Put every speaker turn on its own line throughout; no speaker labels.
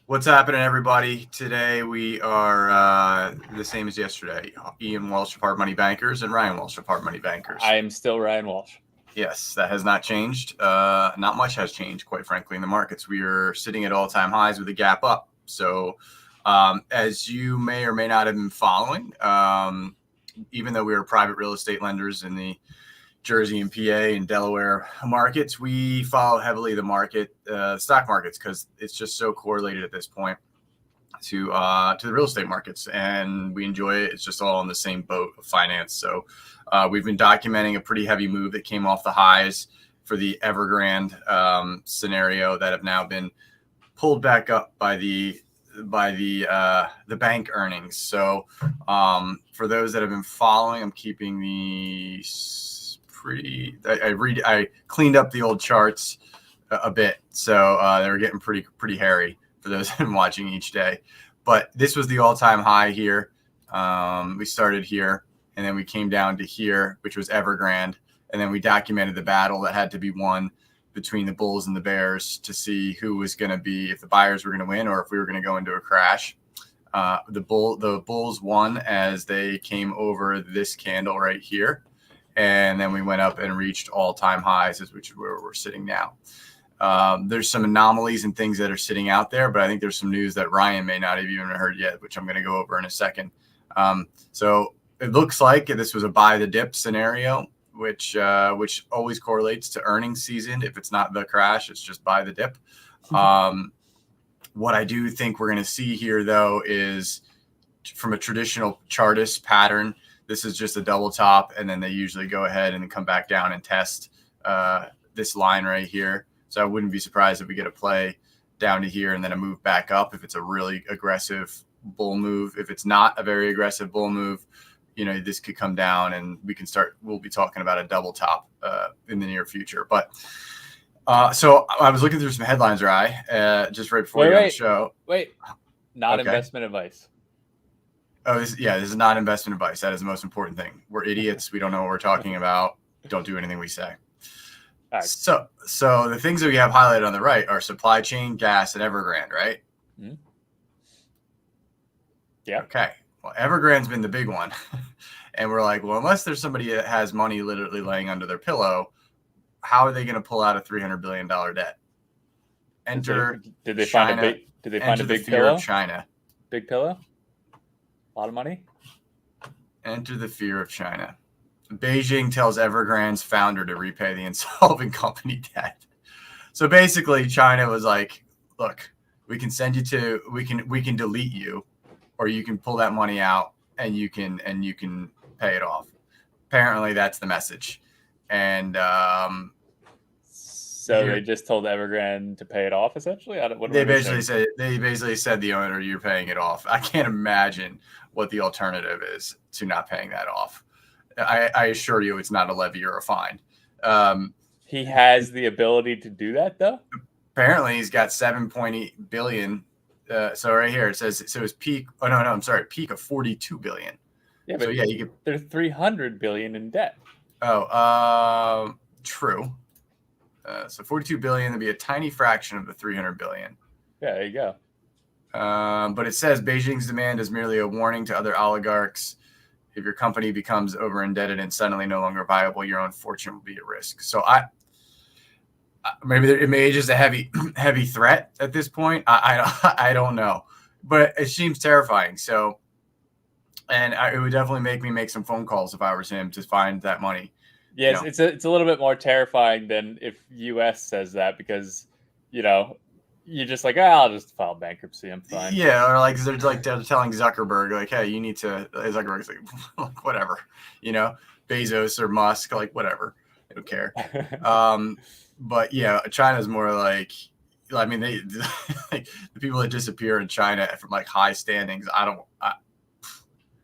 What's happening, everybody? Today we are the same as yesterday. Ian Walsh of Hard Money Bankers and Ryan Walsh of Hard Money Bankers.
I am still Ryan Walsh.
Yes, that has not changed. Not much has changed, quite frankly, in the markets. We are sitting at all-time highs with a gap up. So, as you may or may not have been following, even though we were private real estate lenders in the Jersey and PA and Delaware markets, we follow heavily the market, stock markets, because it's just so correlated at this point to the real estate markets, and we enjoy it. It's just all in the same boat of finance. So we've been documenting a pretty heavy move that came off the highs for the Evergrande scenario that have now been pulled back up by the bank earnings. So for those that have been following, I'm keeping the pretty. I cleaned up the old charts a bit, so they were getting pretty hairy for those that have been watching each day. But this was the all-time high here. We started here, and then we came down to here, which was Evergrande, and then we documented the battle that had to be won between the bulls and the bears to see who was going to be, if the buyers were going to win or if we were going to go into a crash. The bulls won as they came over this candle right here, and then we went up and reached all-time highs, which is where we're sitting now. There's some anomalies and things that are sitting out there, but I think there's some news that Ryan may not have even heard yet, which I'm going to go over in a second. So it looks like this was a buy the dip scenario, which always correlates to earnings season. If it's not the crash, it's just buy the dip. What I do think we're going to see here, though, is from a traditional chartist pattern, this is just a double top, and then they usually go ahead and come back down and test this line right here. So I wouldn't be surprised if we get a play down to here and then a move back up if it's a really aggressive bull move. If it's not a very aggressive bull move, this could come down and we'll be talking about a double top in the near future. But so I was looking through some headlines, just right before the show.
Not investment advice.
Oh, this is not investment advice. That is the most important thing. We're idiots. We don't know what we're talking about. Don't do anything we say. All right. So the things that we have highlighted on the right are supply chain, gas, and Evergrande, right?
Mm-hmm. Yeah.
Okay. Well, Evergrande's been the big one. And we're like, well, unless there's somebody that has money literally laying under their pillow, how are they going to pull out a $300 billion debt?
Did they find a big pillow?
Of China.
Big pillow? A lot of money?
Enter the fear of China. Beijing tells Evergrande's founder to repay the insolvent company debt. So basically, China was like, look, we can delete you, or you can pull that money out and you can pay it off. Apparently that's the message. And
so they just told Evergrande to pay it off, essentially?
They basically said the owner, you're paying it off. I can't imagine what the alternative is to not paying that off. I assure you it's not a levy or a fine.
He has the ability to do that, though?
Apparently he's got $7.8 billion. So right here it says, so his peak. Oh, no, I'm sorry. Peak of $42 billion.
Yeah, but there's $300 billion in debt.
Oh, true. So $42 billion would be a tiny fraction of the $300 billion.
Yeah, there you go.
But it says Beijing's demand is merely a warning to other oligarchs. If your company becomes over indebted and suddenly no longer viable, your own fortune will be at risk. So maybe it may be just a heavy threat at this point. I don't know, but it seems terrifying. So, and it would definitely make me make some phone calls if I was him to find that money.
Yes, it's a little bit more terrifying than if U.S. says that, because you're just like, I'll just file bankruptcy. I'm fine.
Yeah, or like they're telling Zuckerberg, like, hey, you need to. Zuckerberg's like, whatever, Bezos or Musk, like, whatever. I don't care. But yeah, China's more like, I mean, they like the people that disappear in China from like high standings.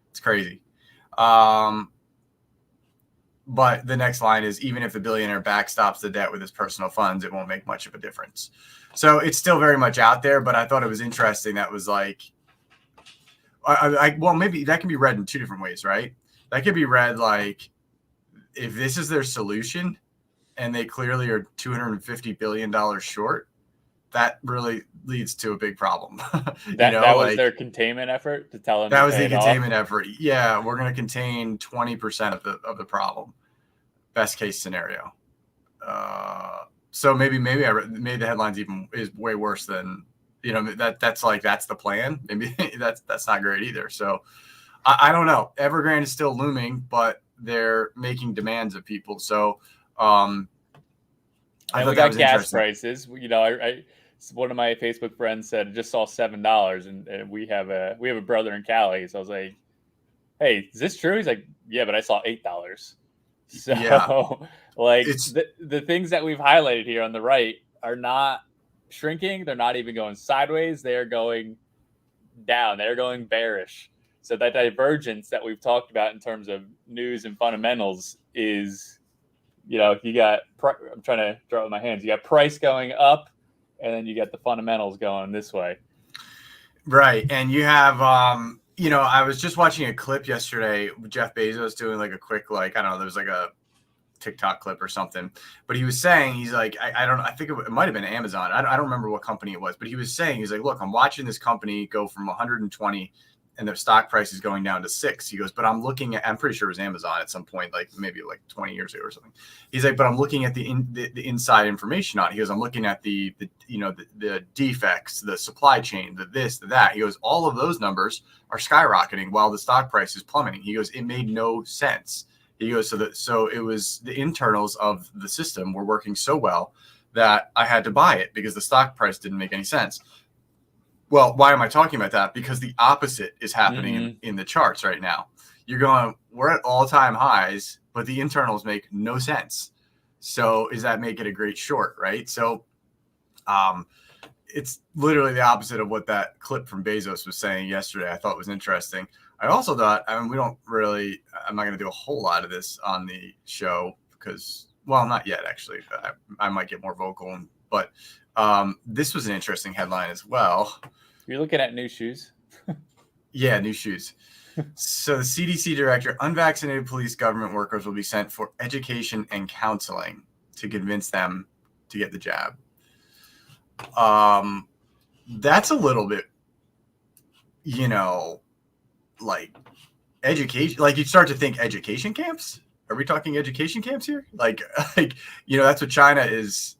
It's crazy. But the next line is, even if the billionaire backstops the debt with his personal funds, it won't make much of a difference. So it's still very much out there, but I thought it was interesting. That was like, well, maybe that can be read in two different ways, right? That could be read like, if this is their solution and they clearly are $250 billion short, that really leads to a big problem.
That was their containment effort to tell them
that
to
was
pay
the
it
containment
off.
effort. Yeah, we're going to contain 20% of the problem. Best case scenario. So maybe the headlines even is way worse than that's the plan. Maybe that's not great either. So I don't know. Evergrande is still looming, but they're making demands of people. So
and
I thought
we
that
got
was
gas
interesting.
prices. I one of my Facebook friends said just saw $7, and we have a brother in Cali. So I was like, "Hey, is this true?" He's like, "Yeah, but I saw $8."
Yeah,
So like
it's
the things that we've highlighted here on the right are not shrinking. They're not even going sideways. They're going down. They're going bearish. So that divergence that we've talked about in terms of news and fundamentals is, you got. I'm trying to draw it with my hands. You got price going up, and then you got the fundamentals going this way.
right. And you have I was just watching a clip yesterday with Jeff Bezos doing like a quick, like, I don't know, there was like a TikTok clip or something, but he was saying, he's like, I don't know, I think it might have been Amazon. I don't remember what company it was, but he was saying, he's like, look, I'm watching this company go from 120 and their stock price is going down to 6. He goes, but I'm pretty sure it was Amazon at some point, like maybe like 20 years ago or something. He's like, but I'm looking at the inside information on it. He goes, I'm looking at the defects, the supply chain, the this, the that. He goes, all of those numbers are skyrocketing while the stock price is plummeting. He goes, it made no sense. He goes, so it was the internals of the system were working so well that I had to buy it because the stock price didn't make any sense. Well, why am I talking about that? Because the opposite is happening in the charts right now. You're going, we're at all-time highs, but the internals make no sense. So is that make it a great short, right? So it's literally the opposite of what that clip from Bezos was saying yesterday. I thought was interesting. I also thought, I'm not going to do a whole lot of this on the show because, well, not yet, actually. I might get more vocal, but this was an interesting headline as well.
You're looking at new shoes.
Yeah, new shoes. So the CDC director, unvaccinated police government workers will be sent for education and counseling to convince them to get the jab. That's a little bit, like education, like you start to think education camps. Are we talking education camps here? Like that's what China is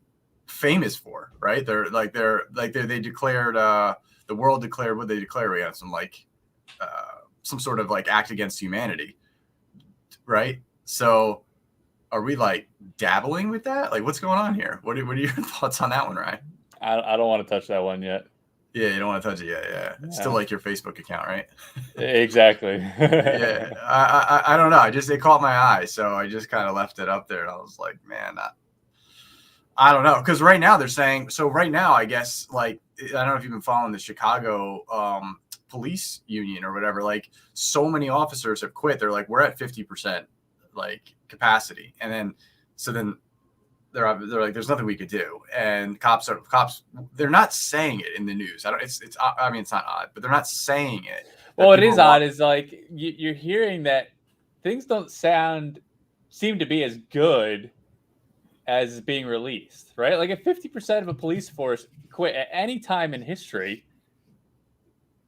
famous for, right? They declared the world declared what they declared. We had some sort of like act against humanity, right? So are we like dabbling with that? Like what's going on here? What are your thoughts on that one, Ryan?
I don't want to touch that one yet.
Yeah, you don't want to touch it yet. Yeah, it's still like your Facebook account, right?
Exactly.
Yeah, I don't know. It caught my eye, so I just kind of left it up there, and I was like, man, I don't know, because right now they're saying. So right now, I guess, like, I don't know if you've been following the Chicago police union or whatever. Like, so many officers have quit. They're like, we're at 50% like capacity, and then they're like, there's nothing we could do. And cops, they're not saying it in the news. It's not odd, but they're not saying it.
Well, it is odd. Is like you're hearing that things don't seem to be as good as being released, right? Like if 50% of a police force quit at any time in history,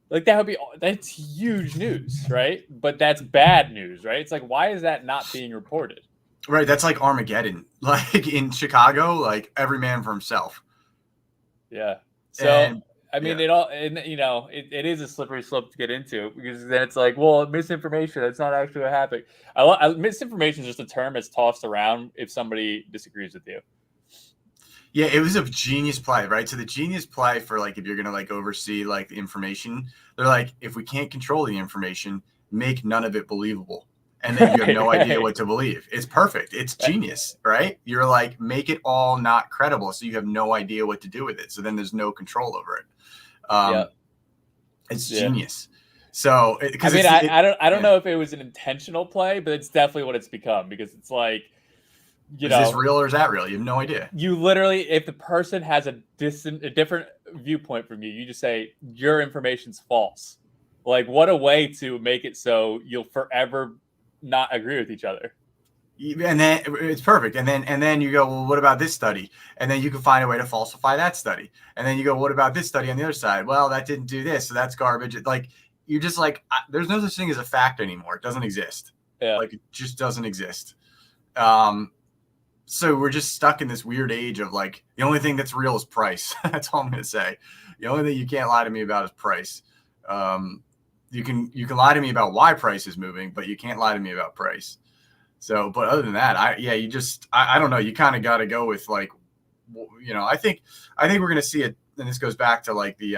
like that's huge news, right? But that's bad news, right? It's like, why is that not being reported?
Right, that's like Armageddon. Like in Chicago, like every man for himself.
Yeah. So I mean, it is a slippery slope to get into because then it's like, well, misinformation. That's not actually what happened. Misinformation is just a term that's tossed around if somebody disagrees with you.
Yeah, it was a genius play, right? So the genius play for like if you're gonna like oversee like the information, they're like, if we can't control the information, make none of it believable. And then you have no idea what to believe. It's perfect. It's genius, right? You're like, make it all not credible, so you have no idea what to do with it. So then there's no control over it. It's genius. So,
I don't know if it was an intentional play, but it's definitely what it's become because it's like,
is this real or is that real? You have no idea.
You literally, if the person has a different viewpoint from you, you just say your information's false. Like, what a way to make it so you'll forever not agree with each other.
And then it's perfect. And then you go, well, what about this study? And then you can find a way to falsify that study. And then you go, what about this study on the other side? Well, that didn't do this, so that's garbage. Like you're just like, there's no such thing as a fact anymore. It doesn't exist.
Yeah.
Like it just doesn't exist. So we're just stuck in this weird age of like the only thing that's real is price. That's all I'm gonna say. The only thing you can't lie to me about is price. You can lie to me about why price is moving, but you can't lie to me about price. So, but other than that, I don't know. You kind of got to go with like, I think we're gonna see it, and this goes back to like the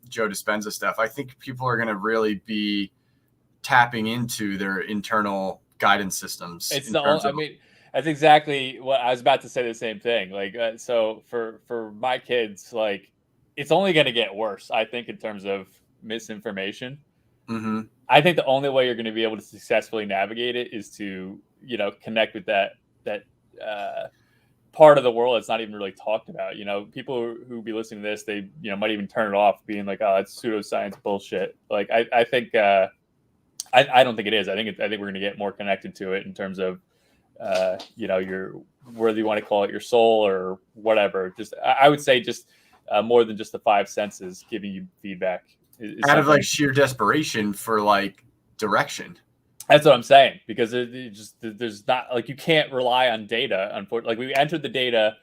Joe Dispenza stuff. I think people are gonna really be tapping into their internal guidance systems.
It's the only, I mean, that's exactly what I was about to say. The same thing. Like, so for my kids, like, it's only going to get worse. I think in terms of misinformation.
Mm-hmm.
I think the only way you're going to be able to successfully navigate it is to, connect with that part of the world that's not even really talked about. People who be listening to this, they might even turn it off, being like, "Oh, it's pseudoscience bullshit." Like, I think I don't think it is. I think we're going to get more connected to it in terms of your, whether you want to call it your soul or whatever. Just I would say just more than just the five senses giving you feedback.
Out of like sheer desperation for like direction.
That's what I'm saying, because there's not, like, you can't rely on data. Unfortunately, like, we entered the data.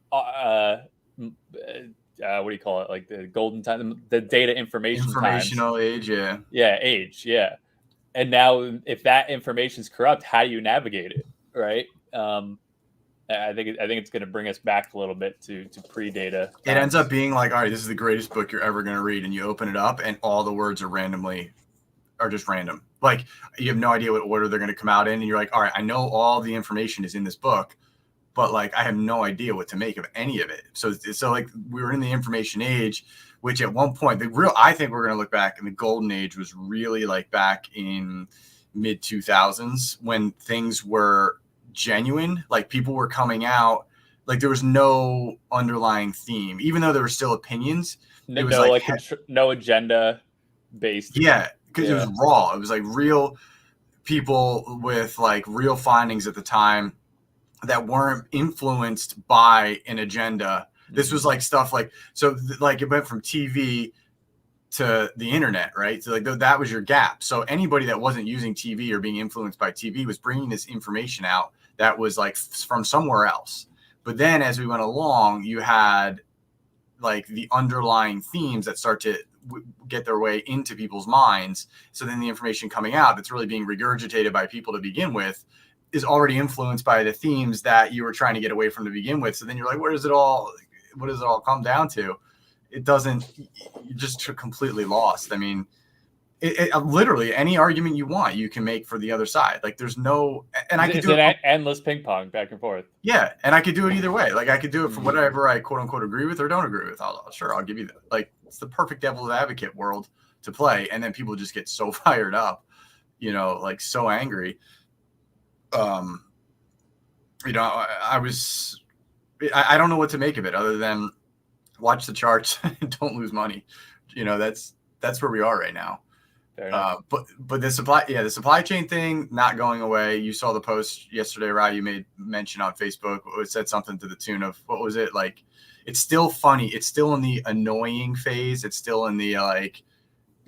What do you call it? Like the golden time, the data
informational age,
age, and now if that information is corrupt, how do you navigate it, right? I think it's going to bring us back a little bit to pre-data times.
It ends up being like, all right, this is the greatest book you're ever going to read, and you open it up and all the words are just random. Like you have no idea what order they're going to come out in, and you're like, all right, I know all the information is in this book, but like I have no idea what to make of any of it. So like we were in the information age, which at one point I think we're going to look back, and the golden age was really like back in mid 2000s when things were genuine. Like people were coming out, like there was no underlying theme, even though there were still opinions.
It was no agenda based.
Yeah, because it was raw. It was like real people with like real findings at the time that weren't influenced by an agenda. This was like stuff like, so like it went from TV to the internet, right? So like that was your gap. So anybody that wasn't using TV or being influenced by TV was bringing this information out that was like from somewhere else. But then as we went along, you had like the underlying themes that start to get their way into people's minds. So then the information coming out that's really being regurgitated by people to begin with is already influenced by the themes that you were trying to get away from to begin with. So then you're like, what does it all come down to? It doesn't, you're just completely lost. I mean, it literally any argument you want, you can make for the other side. Like there's no, and I could do it
endless ping pong back and forth.
Yeah. And I could do it either way. Like I could do it for whatever I quote unquote agree with or don't agree with. I'll give you that. Like it's the perfect devil's advocate world to play. And then people just get so fired up, like so angry. I don't know what to make of it other than watch the charts and don't lose money. That's where we are right now. But the supply chain thing not going away. You saw the post yesterday, right? You made mention on Facebook. It said something to the tune of, what was it? Like, it's still funny. It's still in the annoying phase. It's still in the like,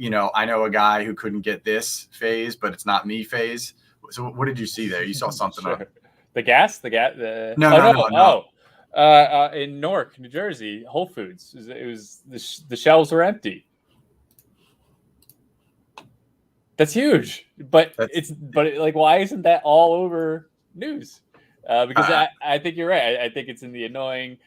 I know a guy who couldn't get this phase, but it's not me phase. So what did you see there? You saw something.
Sure. The gas.
No.
In Newark, New Jersey, Whole Foods. It was the shelves were empty. That's huge, but why isn't that all over news? Because I think you're right. I think it's in the annoying.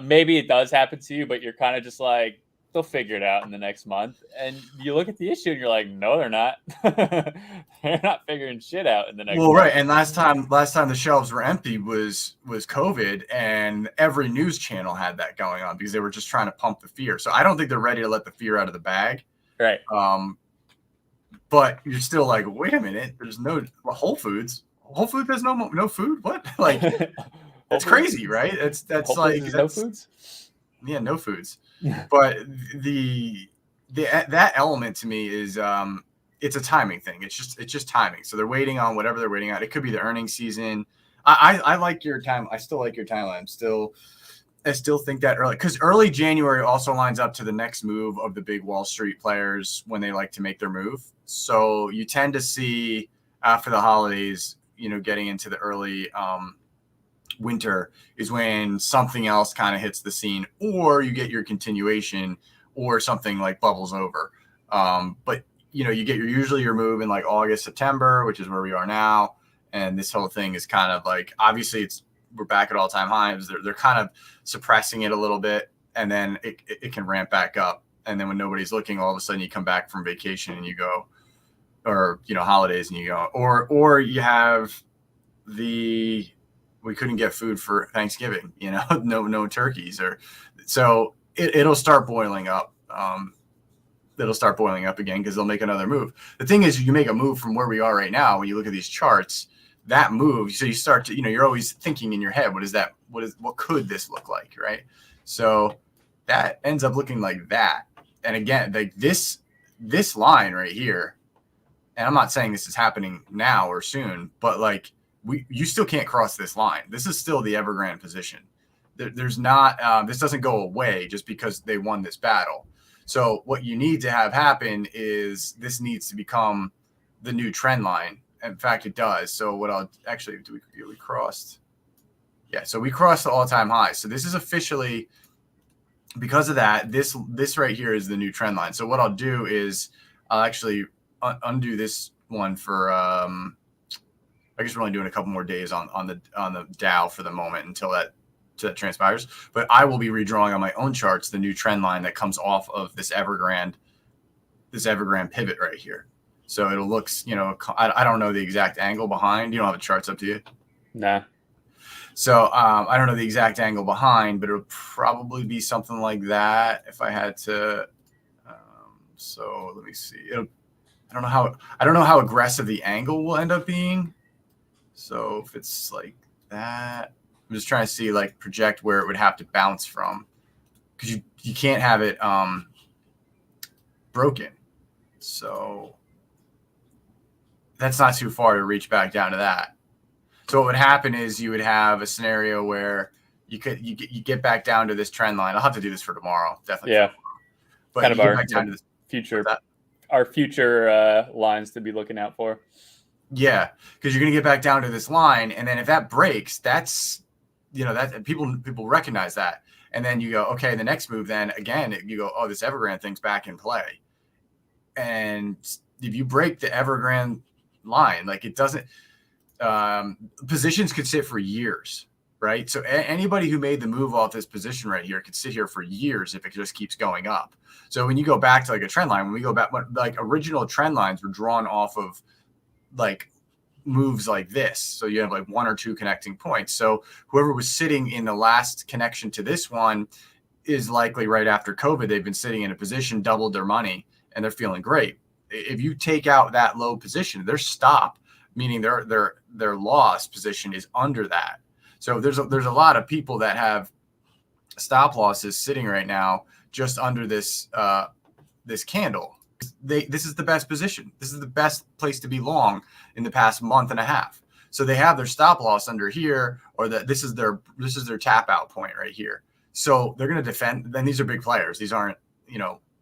Maybe it does happen to you, but you're kind of just like, they'll figure it out in the next month. And you look at the issue and you're like, no, they're not. They're not figuring shit out in the next month.
Right. And last time the shelves were empty was COVID, and every news channel had that going on because they were just trying to pump the fear. So I don't think they're ready to let the fear out of the bag.
Right.
But you're still like, wait a minute, there's no Whole Foods. Whole Foods has no food. What? Like, that's crazy, right? That's like
no foods.
Yeah, no foods. But that element to me is it's a timing thing. It's just timing. So they're waiting on whatever they're waiting on. It could be the earnings season. I like your time. I still like your timeline. I still think that early, because early January also lines up to the next move of the big Wall Street players when they like to make their move. So you tend to see after the holidays, getting into the early winter is when something else kind of hits the scene, or you get your continuation, or something like bubbles over. But you get usually your move in like August, September, which is where we are now. And this whole thing is kind of like, obviously we're back at all time highs. They're kind of suppressing it a little bit, and then it can ramp back up. And then when nobody's looking, all of a sudden you come back from vacation and you go, or, holidays and you go, or you have we couldn't get food for Thanksgiving, no turkeys, or so it'll start boiling up. It'll start boiling up again because they'll make another move. The thing is, you make a move from where we are right now. When you look at these charts, that move, so you start to, you're always thinking in your head, what could this look like, right? So that ends up looking like that. And again, like this line right here, and I'm not saying this is happening now or soon, but like you still can't cross this line. This is still the Evergrande position. There's not, this doesn't go away just because they won this battle. So what you need to have happen is this needs to become the new trend line. In fact, it does. So what I'll actually do, we crossed. Yeah, so we crossed the all-time high. So this is officially, because of that, this right here is the new trend line. So what I'll do is I'll actually undo this one for, I guess we're only doing a couple more days on the Dow for the moment until that transpires. But I will be redrawing on my own charts the new trend line that comes off of this Evergrande pivot right here. So it'll look, I don't know the exact angle behind. You don't have the charts up to you?
Nah.
So I don't know the exact angle behind, but it'll probably be something like that if I had to. So let me see. I don't know how aggressive the angle will end up being. So if it's like that, I'm just trying to see, like, project where it would have to bounce from, because you can't have it broken. So that's not too far to reach back down to that. So what would happen is you would have a scenario where you get back down to this trend line. I'll have to do this for tomorrow, definitely.
Yeah,
but
kind of our future lines to be looking out for.
Yeah, because you're going to get back down to this line, and then if that breaks, that's, that people recognize that, and then you go, okay, the next move, then again you go, oh, this Evergrande thing's back in play, and if you break the Evergrande line, like, it doesn't, positions could sit for years, right? So anybody who made the move off this position right here could sit here for years if it just keeps going up. So when you go back to like a trend line, when we go back, like, original trend lines were drawn off of like moves like this. So you have like one or two connecting points. So whoever was sitting in the last connection to this one is likely right after COVID, they've been sitting in a position, doubled their money, and they're feeling great. If you take out that low position, their stop, meaning their loss position, is under that. So there's a lot of people that have stop losses sitting right now just under this candle. This is the best position. This is the best place to be long in the past month and a half. So they have their stop loss under here, or this is their tap out point right here. So they're going to defend. Then these are big players. These aren't,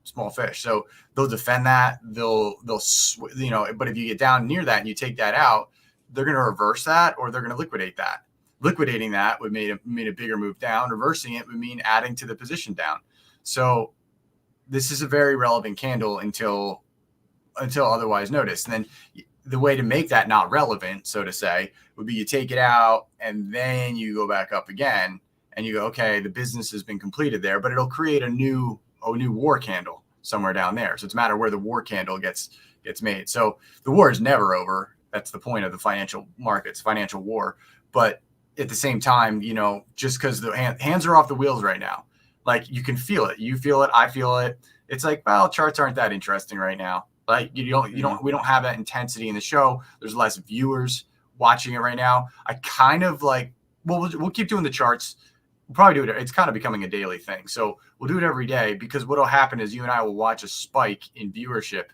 small fish. So they'll defend that. They'll but if you get down near that and you take that out, they're going to reverse that, or they're going to liquidate that. Liquidating that would mean a bigger move down. Reversing it would mean adding to the position down. So this is a very relevant candle until otherwise noticed. And then the way to make that not relevant, so to say, would be you take it out and then you go back up again and you go, okay, the business has been completed there, but it'll create a new war candle somewhere down there. So it's a matter where the war candle gets made. So the war is never over. That's the point of the financial markets, financial war. But at the same time, just because the hands are off the wheels right now, like, you can feel it. You feel it. I feel it. It's like, well, charts aren't that interesting right now. Like, we don't have that intensity in the show. There's less viewers watching it right now. I kind of like, well, we'll keep doing the charts. We'll probably do it. It's kind of becoming a daily thing. So we'll do it every day, because what'll happen is you and I will watch a spike in viewership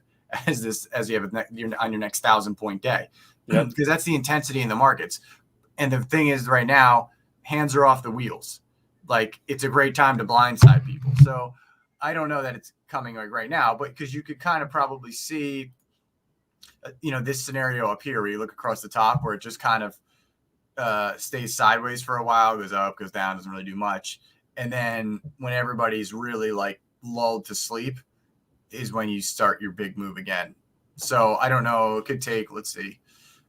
as you have on your next 1,000-point day, because
Yep.
that's the intensity in the markets. And the thing is, right now, hands are off the wheels. Like, it's a great time to blindside people. So I don't know that it's coming like right now, but because you could kind of probably see, this scenario up here where you look across the top where it just kind of stays sideways for a while, goes up, goes down, doesn't really do much. And then when everybody's really like lulled to sleep is when you start your big move again. So I don't know. It could take, let's see.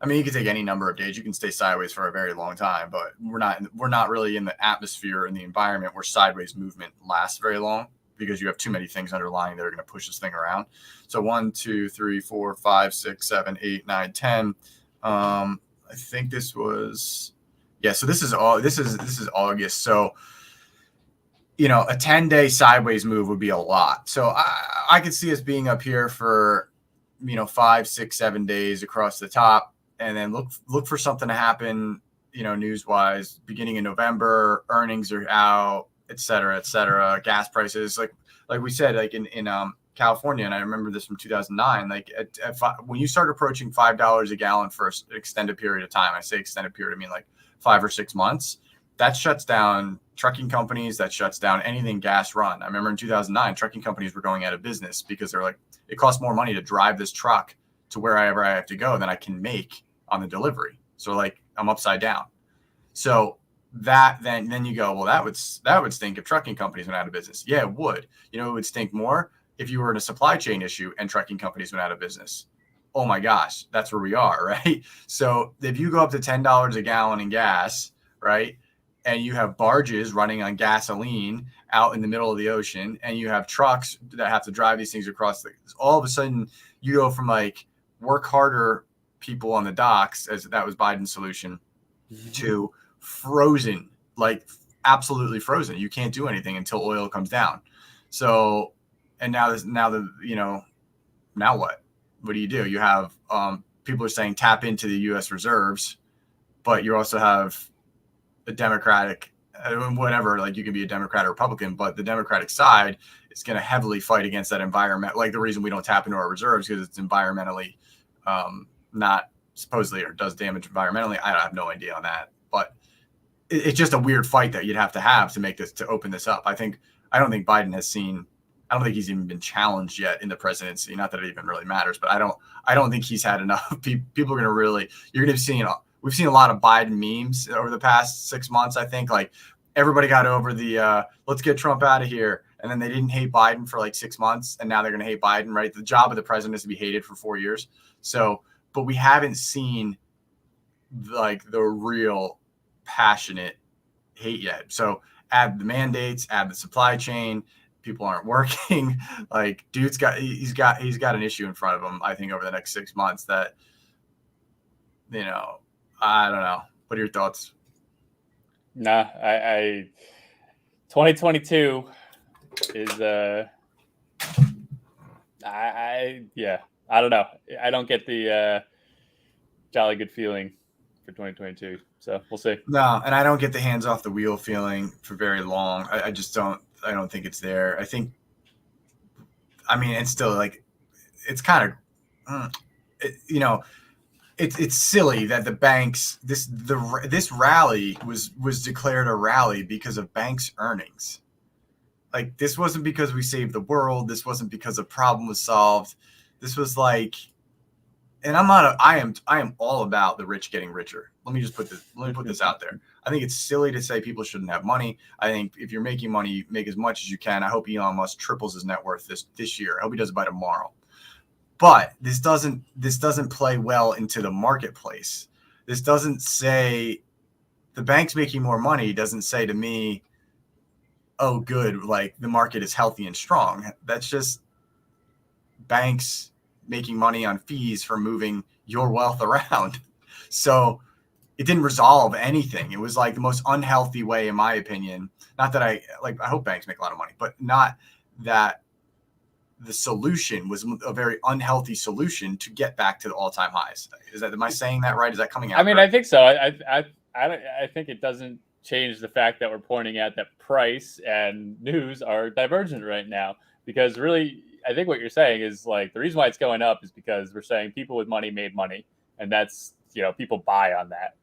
I mean, you could take any number of days. You can stay sideways for a very long time, but we're not really in the atmosphere and the environment where sideways movement lasts very long because you have too many things underlying that are going to push this thing around. So 1, 2, 3, 4, 5, 6, 7, 8, 9, 10. I think this was, yeah. So this is August. So a 10-day sideways move would be a lot. So I could see us being up here for 5, 6, 7 days across the top, and then look for something to happen, news wise, beginning in November. Earnings are out, et cetera, et cetera. Gas prices, like we said, like in California, and I remember this from 2009. Like when you start approaching $5 a gallon for an extended period of time, I say extended period, I mean like 5 or 6 months. That shuts down trucking companies. That shuts down anything gas run. I remember in 2009, trucking companies were going out of business because they're like, it costs more money to drive this truck to wherever I have to go than I can make on the delivery. So like I'm upside down. So that then you go, well, that would stink if trucking companies went out of business. Yeah, it would. It would stink more if you were in a supply chain issue and trucking companies went out of business. Oh my gosh, that's where we are, right? So if you go up to $10 a gallon in gas, right, and you have barges running on gasoline out in the middle of the ocean, and you have trucks that have to drive these things across all of a sudden you go from like work harder people on the docks, as that was Biden's solution, to frozen, like absolutely frozen. You can't do anything until oil comes down. So, and now what? What do? You have people are saying tap into the U.S. reserves, but you also have a Democratic, whatever, like you can be a Democrat or Republican, but the Democratic side is going to heavily fight against that environment. Like the reason we don't tap into our reserves because it's environmentally not supposedly or does damage environmentally. I have no idea on that, but it's just a weird fight that you'd have to make this, to open this up. I don't think Biden has seen, I don't think he's even been challenged yet in the presidency. Not that it even really matters, but I don't think he's had enough. People are going to really, you're going to be seeing, we've seen a lot of Biden memes over the past 6 months. I think like everybody got over the, let's get Trump out of here. And then they didn't hate Biden for like 6 months. And now they're going to hate Biden, right? The job of the president is to be hated for 4 years. So, but we haven't seen like the real passionate hate yet. So add the mandates, add the supply chain, people aren't working. Like he's got an issue in front of him, I think, over the next 6 months that, I don't know. What are your thoughts?
Nah, I 2022 is I don't know. I don't get the jolly good feeling for 2022. So we'll see.
No, and I don't get the hands off the wheel feeling for very long. I just don't. I don't think it's there. I mean, it's still like, it's kind of, it's silly that the banks, this rally was declared a rally because of banks' earnings. Like this wasn't because we saved the world. This wasn't because a problem was solved. This was like, and I am all about the rich getting richer. Let me put this out there. I think it's silly to say people shouldn't have money. I think if you're making money, make as much as you can. I hope Elon Musk triples his net worth this year. I hope he does it by tomorrow. But this doesn't play well into the marketplace. This doesn't say the bank's making more money. Doesn't say to me, oh, good, like the market is healthy and strong. That's just banks making money on fees for moving your wealth around. So it didn't resolve anything. It was like the most unhealthy way, in my opinion. Not that I hope banks make a lot of money, but not that the solution was a very unhealthy solution to get back to the all-time highs. Am I saying that right? Is that coming out?
I mean, right? I think so. I think it doesn't change the fact that we're pointing out that price and news are divergent right now, because really, I think what you're saying is like the reason why it's going up is because we're saying people with money made money, and that's people buy on that.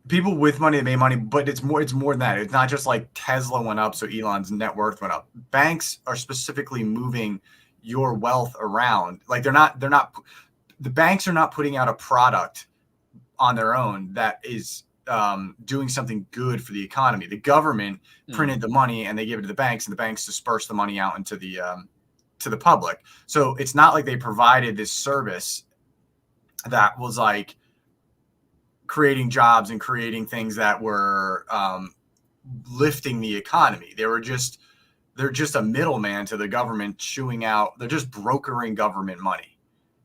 People with money that made money, but it's more than that. It's not just like Tesla went up, so Elon's net worth went up. Banks are specifically moving your wealth around. Like the banks are not putting out a product on their own that is doing something good for the economy. The government printed the money and they give it to the banks, and the banks disperse the money out into the to the public. So it's not like they provided this service that was like creating jobs and creating things that were lifting the economy. They're just a middleman to the government, they're just brokering government money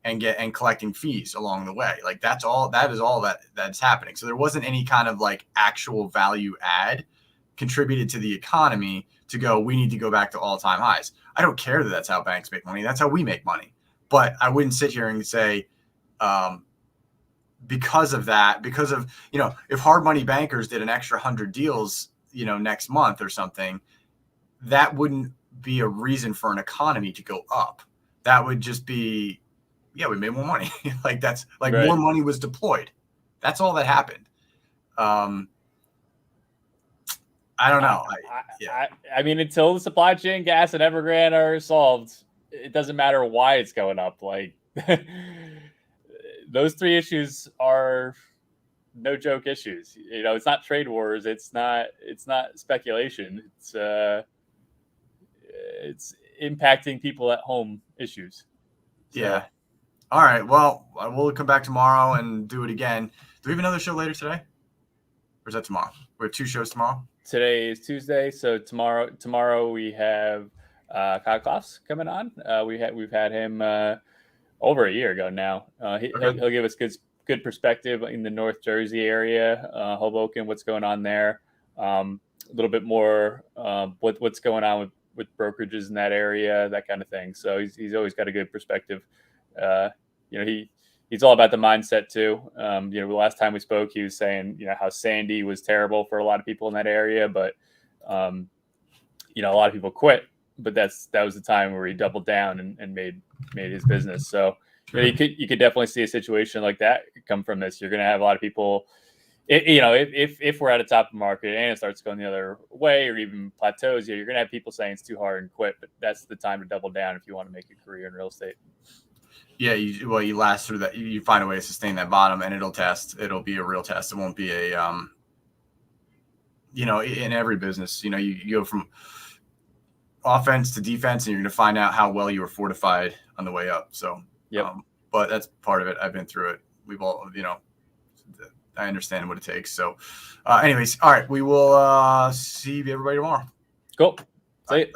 and collecting fees along the way. Like that is all that's happening. So there wasn't any kind of like actual value add contributed to the economy to go, we need to go back to all-time highs. I don't care that that's how banks make money. That's how we make money. But I wouldn't sit here and say, because of if hard money bankers did an extra 100 deals, next month or something, that wouldn't be a reason for an economy to go up. That would just be, we made more money. Like that's like
Right.
More money was deployed. That's all that happened. I don't know.
I mean, until the supply chain gas and Evergrande are solved, it doesn't matter why it's going up. Like those three issues are no joke issues. It's not trade wars. It's not speculation. It's impacting people at home issues.
So. Yeah. All right. Well, we'll come back tomorrow and do it again. Do we have another show later today? Or is that tomorrow? We have 2 shows tomorrow.
Today is Tuesday, so tomorrow we have Kyle Klaus coming on. We've had him over a year ago now. He'll give us good perspective in the North Jersey area, Hoboken, what's going on there. A little bit more what's going on with brokerages in that area, that kind of thing. So he's always got a good perspective. He's all about the mindset too. The last time we spoke, he was saying, how Sandy was terrible for a lot of people in that area, but a lot of people quit. But that was the time where he doubled down and made his business. So you could definitely see a situation like that come from this. You're going to have a lot of people. If we're at a top market and it starts going the other way or even plateaus, you're going to have people saying it's too hard and quit. But that's the time to double down if you want to make a career in real estate.
Yeah, you last through that. You find a way to sustain that bottom, and it'll be a real test. It won't be a in every business, you go from offense to defense, and you're going to find out how well you were fortified on the way up. So, but that's part of it. I've been through it. We've all, I understand what it takes. So, anyways, all right, we will see everybody tomorrow.
Cool. See you.